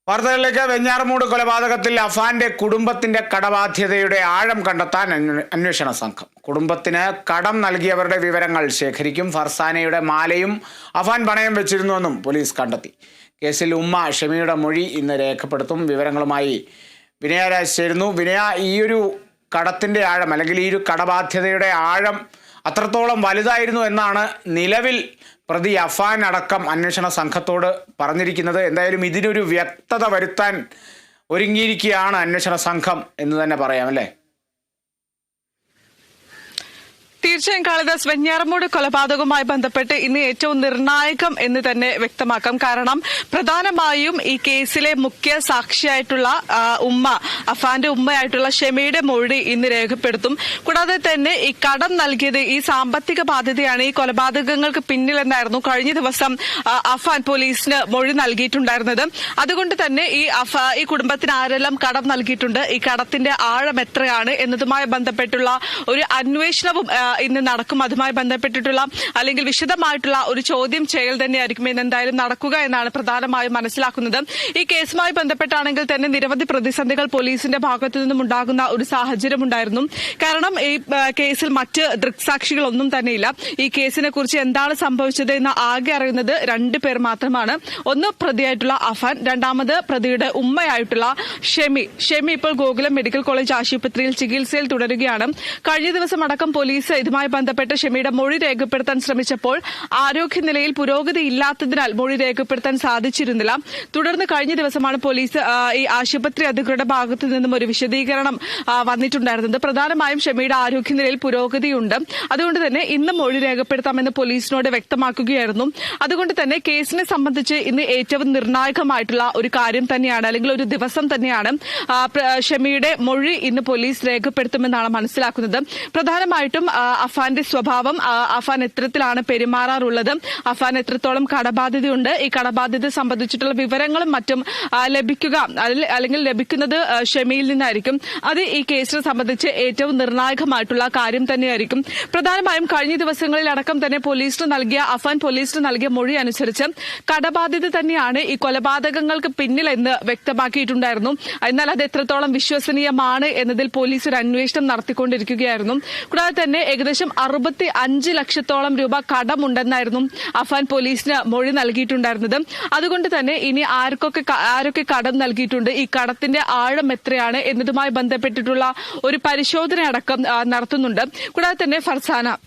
വാർത്തകളിലേക്ക്. വെഞ്ഞാറമൂട് കൊലപാതകത്തിൽ അഫാന്റെ കുടുംബത്തിന്റെ കടബാധ്യതയുടെ ആഴം കണ്ടെത്താൻ അന്വേഷണ സംഘം. കുടുംബത്തിന് കടം നൽകിയവരുടെ വിവരങ്ങൾ ശേഖരിക്കും. ഫർസാനയുടെ മാലയും അഫാൻ പണയം വെച്ചിരുന്നുവെന്നും പോലീസ് കണ്ടെത്തി. കേസിൽ ഉമ്മ ഷെമിയുടെ മൊഴി ഇന്ന് രേഖപ്പെടുത്തും. വിവരങ്ങളുമായി വിനയ രാജ് ചേരുന്നു. വിനയ, ഈ ഒരു കടത്തിന്റെ ആഴം അല്ലെങ്കിൽ ഈ ഒരു കടബാധ്യതയുടെ ആഴം അത്രത്തോളം വലുതായിരുന്നു എന്നാണ് നിലവിൽ പ്രതി അഫാൻ അടക്കം അന്വേഷണ സംഘത്തോട് പറഞ്ഞിരിക്കുന്നത്. എന്തായാലും ഇതിനൊരു വ്യക്തത വരുത്താൻ ഒരുങ്ങിയിരിക്കുകയാണ് അന്വേഷണ സംഘം എന്ന് തന്നെ പറയാം, അല്ലേ? തീർച്ചയായും കാളിദാസ്, വെഞ്ഞാറമൂട് കൊലപാതകവുമായി ബന്ധപ്പെട്ട് ഇന്ന് ഏറ്റവും നിർണായകം എന്ന് തന്നെ വ്യക്തമാക്കാം. കാരണം പ്രധാനമായും ഈ കേസിലെ മുഖ്യ സാക്ഷിയായിട്ടുള്ള അഫാന്റെ ഉമ്മയായിട്ടുള്ള ഷെമിയുടെ മൊഴി ഇന്ന് രേഖപ്പെടുത്തും. കൂടാതെ തന്നെ ഈ കടം നൽകിയത്, ഈ സാമ്പത്തിക ബാധ്യതയാണ് ഈ കൊലപാതകങ്ങൾക്ക് പിന്നിലെന്നായിരുന്നു കഴിഞ്ഞ ദിവസം അഫാൻ പോലീസിന് മൊഴി നൽകിയിട്ടുണ്ടായിരുന്നത്. അതുകൊണ്ട് തന്നെ ഈ കുടുംബത്തിന് ആരെല്ലാം കടം നൽകിയിട്ടുണ്ട്, ഈ കടത്തിന്റെ ആഴം എത്രയാണ് എന്നതുമായി ബന്ധപ്പെട്ടുള്ള ഒരു അന്വേഷണവും ഇന്ന് നടക്കും. അതുമായി ബന്ധപ്പെട്ടിട്ടുള്ള അല്ലെങ്കിൽ വിശദമായിട്ടുള്ള ഒരു ചോദ്യം ചെയ്യൽ തന്നെയായിരിക്കും ഇന്ന് എന്തായാലും നടക്കുക എന്നാണ് പ്രധാനമായും മനസ്സിലാക്കുന്നത്. ഈ കേസുമായി ബന്ധപ്പെട്ടാണെങ്കിൽ തന്നെ നിരവധി പ്രതിസന്ധികൾ പോലീസിന്റെ ഭാഗത്തു നിന്നും ഉണ്ടാകുന്ന ഒരു സാഹചര്യം ഉണ്ടായിരുന്നു. കാരണം ഈ കേസിൽ മറ്റ് ദൃക്സാക്ഷികളൊന്നും തന്നെയില്ല. ഈ കേസിനെ കുറിച്ച് എന്താണ് സംഭവിച്ചത് എന്ന് ആകെ അറിയുന്നത് 2 പേർ മാത്രമാണ്. ഒന്ന് പ്രതിയായിട്ടുള്ള അഫാൻ, രണ്ടാമത് പ്രതിയുടെ ഉമ്മയായിട്ടുള്ള ഷെമി ഇപ്പോൾ ഗോകുലം മെഡിക്കൽ കോളേജ് ആശുപത്രിയിൽ ചികിത്സയിൽ തുടരുകയാണ്. കഴിഞ്ഞ ദിവസം അടക്കം പോലീസ് ഇതുമായി ബന്ധപ്പെട്ട് ഷെമിയുടെ മൊഴി രേഖപ്പെടുത്താൻ ശ്രമിച്ചപ്പോൾ ആരോഗ്യനിലയിൽ പുരോഗതി ഇല്ലാത്തതിനാൽ മൊഴി രേഖപ്പെടുത്താൻ സാധിച്ചിരുന്നില്ല. തുടർന്ന് കഴിഞ്ഞ ദിവസമാണ് പോലീസ് ഈ ആശുപത്രി അധികൃതരുടെ ഭാഗത്തു നിന്നും ഒരു വിശദീകരണം വന്നിട്ടുണ്ടായിരുന്നത്. പ്രധാനമായും ഷെമിയുടെ ആരോഗ്യനിലയിൽ പുരോഗതിയുണ്ട്, അതുകൊണ്ട് തന്നെ ഇന്ന് മൊഴി രേഖപ്പെടുത്താമെന്ന് പോലീസിനോട് വ്യക്തമാക്കുകയായിരുന്നു. അതുകൊണ്ട് തന്നെ കേസിനെ സംബന്ധിച്ച് ഇന്ന് ഏറ്റവും നിർണായകമായിട്ടുള്ള ഒരു കാര്യം തന്നെയാണ്, അല്ലെങ്കിൽ ഒരു ദിവസം തന്നെയാണ്. ഷെമിയുടെ മൊഴി ഇന്ന് പോലീസ് രേഖപ്പെടുത്തുമെന്നാണ് മനസ്സിലാക്കുന്നത്. പ്രധാനമായിട്ടും അഫാന്റെ സ്വഭാവം, അഫാൻ എത്രത്തിലാണ് പെരുമാറാറുള്ളത്, അഫാൻ എത്രത്തോളം കടബാധ്യതയുണ്ട്, ഈ കടബാധ്യത സംബന്ധിച്ചിട്ടുള്ള വിവരങ്ങളും മറ്റും ലഭിക്കുന്നത് ഷെമിയിൽ നിന്നായിരിക്കും. അത് ഈ കേസിനെ സംബന്ധിച്ച് ഏറ്റവും നിർണായകമായിട്ടുള്ള കാര്യം തന്നെയായിരിക്കും. പ്രധാനമായും കഴിഞ്ഞ ദിവസങ്ങളിലടക്കം തന്നെ അഫാൻ പോലീസിന് നൽകിയ മൊഴി അനുസരിച്ച് കടബാധ്യത തന്നെയാണ് ഈ കൊലപാതകങ്ങൾക്ക് പിന്നിലെന്ന് വ്യക്തമാക്കിയിട്ടുണ്ടായിരുന്നു. എന്നാൽ അത് എത്രത്തോളം വിശ്വസനീയമാണ് എന്നതിൽ പോലീസ് ഒരു അന്വേഷണം നടത്തിക്കൊണ്ടിരിക്കുകയായിരുന്നു. കൂടാതെ തന്നെ ഏകദേശം 65 ലക്ഷത്തോളം രൂപ കടമുണ്ടെന്നായിരുന്നു അഫാൻ പോലീസിന് മൊഴി നൽകിയിട്ടുണ്ടായിരുന്നത്. അതുകൊണ്ട് തന്നെ ഇനി ആരൊക്കെ കടം നൽകിയിട്ടുണ്ട്, ഈ കടത്തിന്റെ ആഴം എത്രയാണ് എന്നതുമായി ബന്ധപ്പെട്ടിട്ടുള്ള ഒരു പരിശോധന അടക്കം നടത്തുന്നുണ്ട്. കൂടാതെ തന്നെ ഫർസാന,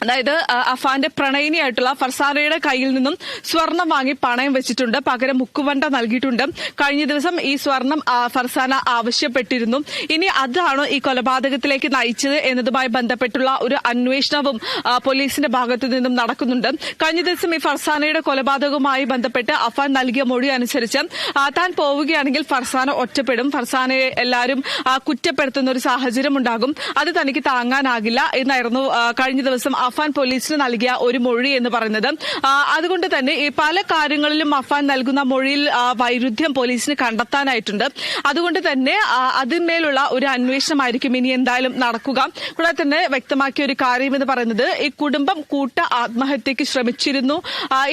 അതായത് അഫാന്റെ പ്രണയിനിയായിട്ടുള്ള ഫർസാനയുടെ കയ്യിൽ നിന്നും സ്വർണം വാങ്ങി പണയം വെച്ചിട്ടുണ്ട്, പകരം മുക്കുവണ്ട നൽകിയിട്ടുണ്ട്. കഴിഞ്ഞ ദിവസം ഈ സ്വർണം ഫർസാന ആവശ്യപ്പെട്ടിരുന്നു. ഇനി അതാണോ ഈ കൊലപാതകത്തിലേക്ക് നയിച്ചത് എന്നതുമായി ബന്ധപ്പെട്ടുള്ള ഒരു അന്വേഷണവും പോലീസിന്റെ ഭാഗത്തു നിന്നും നടക്കുന്നുണ്ട്. കഴിഞ്ഞ ദിവസം ഈ ഫർസാനയുടെ കൊലപാതകവുമായി ബന്ധപ്പെട്ട് അഫാൻ നൽകിയ മൊഴി അനുസരിച്ച് താൻ പോവുകയാണെങ്കിൽ ഫർസാന ഒറ്റപ്പെടും, ഫർസാനയെ എല്ലാവരും കുറ്റപ്പെടുത്തുന്ന ഒരു സാഹചര്യം ഉണ്ടാകും, അത് തനിക്ക് താങ്ങാനാകില്ല എന്നായിരുന്നു കഴിഞ്ഞ ദിവസം അഫാൻ പോലീസിന് നൽകിയ ഒരു മൊഴി എന്ന് പറയുന്നത്. അതുകൊണ്ട് തന്നെ ഈ പല കാര്യങ്ങളിലും അഫാൻ നൽകുന്ന മൊഴിയിൽ വൈരുദ്ധ്യം പോലീസിന് കണ്ടെത്താനായിട്ടുണ്ട്. അതുകൊണ്ട് തന്നെ അതിന്മേലുള്ള ഒരു അന്വേഷണമായിരിക്കും ഇനി എന്തായാലും നടക്കുക. കൂടാതെ തന്നെ വ്യക്തമാക്കിയ ഒരു കാര്യം എന്ന് പറയുന്നത്, ഈ കുടുംബം ആത്മഹത്യക്ക് ശ്രമിച്ചിരുന്നു.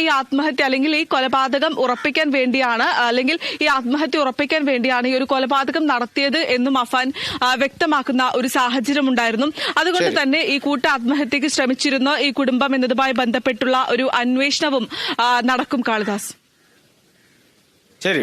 ഈ ആത്മഹത്യ അല്ലെങ്കിൽ ഈ കൊലപാതകം ഉറപ്പിക്കാൻ വേണ്ടിയാണ്, അല്ലെങ്കിൽ ഈ ആത്മഹത്യ ഉറപ്പിക്കാൻ വേണ്ടിയാണ് ഈ ഒരു കൊലപാതകം നടത്തിയത് എന്നും അഫാൻ വ്യക്തമാക്കുന്ന ഒരു സാഹചര്യം ഉണ്ടായിരുന്നു. അതുകൊണ്ട് തന്നെ ഈ ആത്മഹത്യക്ക് ശ്രമിച്ചിരുന്ന ഈ കുടുംബം എന്നതുമായി ബന്ധപ്പെട്ടുള്ള ഒരു അന്വേഷണവും നടക്കും. കാളിദാസ്, ശരി.